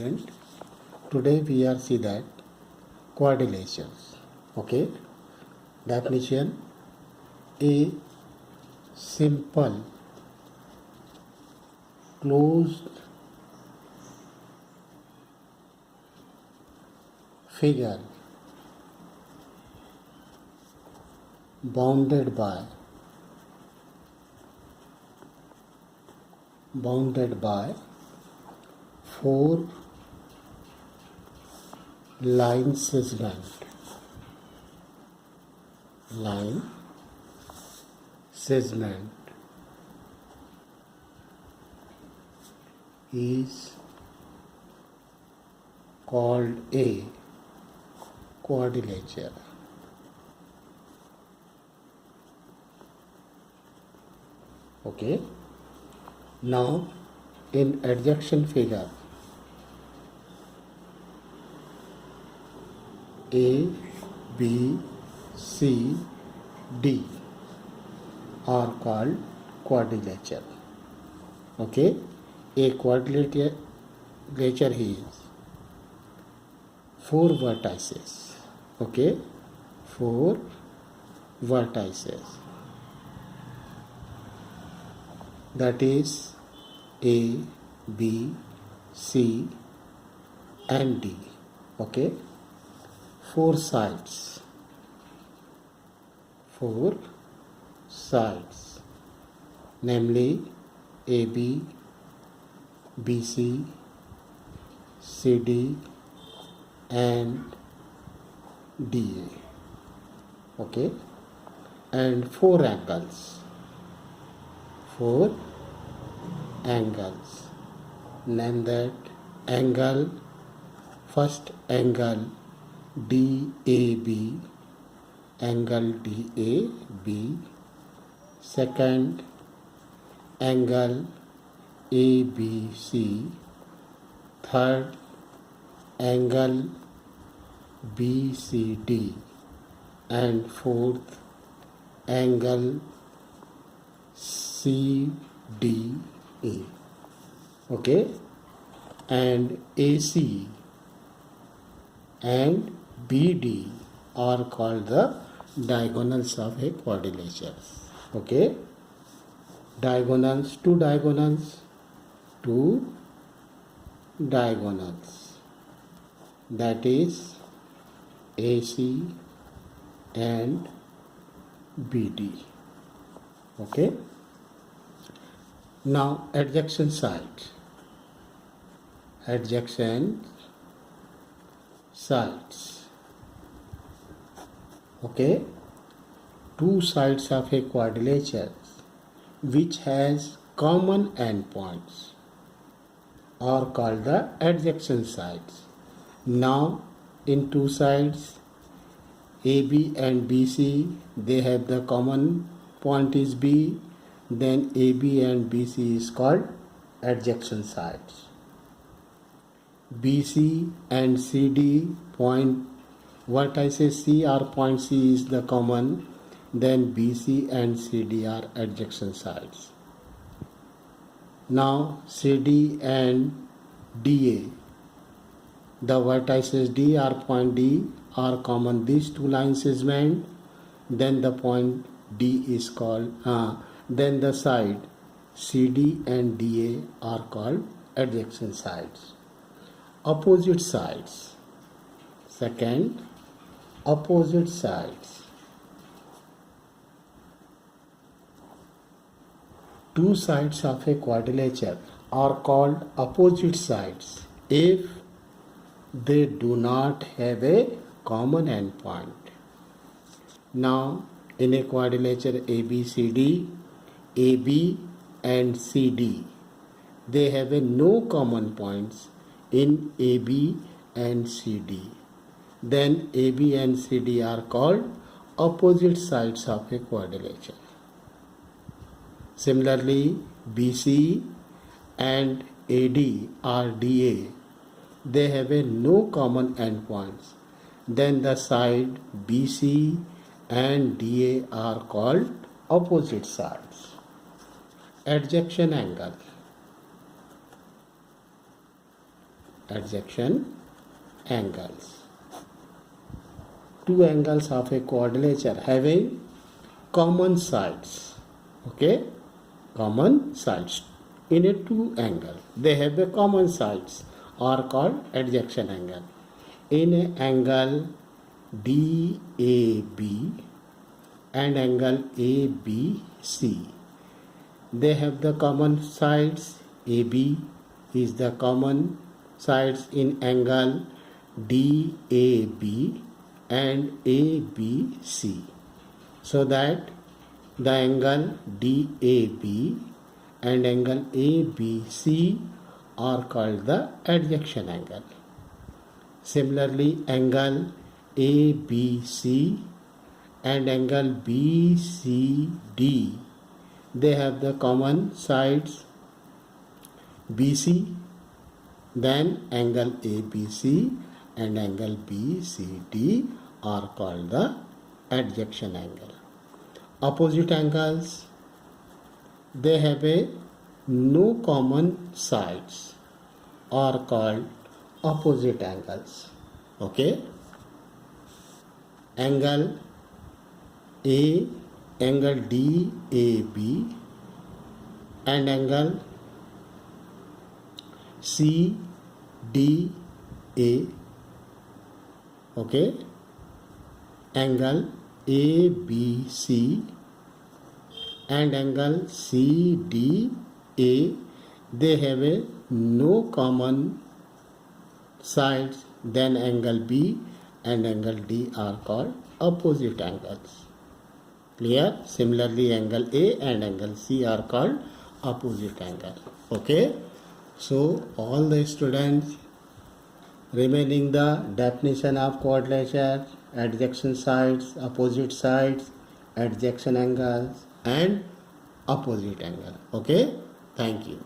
student. Today we are see that quadrilaterals. Okay. Definition: a simple closed figure bounded by four line segment is called a quadrilateral. Okay. Now in adjunction figure, A, B, C, D are called quadrilateral. Okay. A quadrilateral is four vertices. Okay. Four vertices. That is A, B, C and D. Okay. Four sides, namely AB, BC, CD and DA. Okay. And four angles. Name that angle, first angle DAB, second angle ABC, third angle BCD and fourth angle CDA. Okay. And AC and BD are called the diagonals of a quadrilateral. Okay. Diagonals, two diagonals. That is AC and BD. Okay. Now adjacent sides. Okay. Two sides of a quadrilateral which has common endpoints are called the adjacent sides. Now in two sides AB and BC, they have the common point is B, then AB and BC is called adjacent sides. BC and CD point vertices C or point C is the common, then BC and CD are adjacent sides. Now CD and DA, the vertices D or point D are common, these two line segment, then the point D is called, then the side CD and DA are called adjacent sides. Opposite sides. Second, opposite sides. Two sides of a quadrilateral are called opposite sides if they do not have a common endpoint. Now in a quadrilateral ABCD, AB and CD, they have a no common points in AB and CD. Then AB and CD are called opposite sides of a quadrilateral. Similarly, BC and AD or DA, they have a no common endpoints. Then the side BC and DA are called opposite sides. Adjunction angle. adjacent angles. Two angles of a quadrilateral having common sides. Okay, common sides in a two angle. They have the common sides are called adjacent angle. In an angle DAB and angle ABC, they have the common sides. AB is the common sides in angle DAB and ABC, so that the angle DAB and angle ABC are called the adjacent angle. Similarly, angle ABC and angle BCD, they have the common sides BC, then angle ABC and angle BCD are called the adjacent angle. Opposite angles, they have a no common sides, are called opposite angles. Okay, angle A, angle DAB and angle CDA. Okay, angle ABC and angle CDA, they have a no common sides, then angle B and angle D are called opposite angles. Clear? Similarly, angle A and angle C are called opposite angle. Okay, so all the students remaining the definition of quadrilateral, adjacent sides, opposite sides, adjacent angles and opposite angle. Okay, thank you.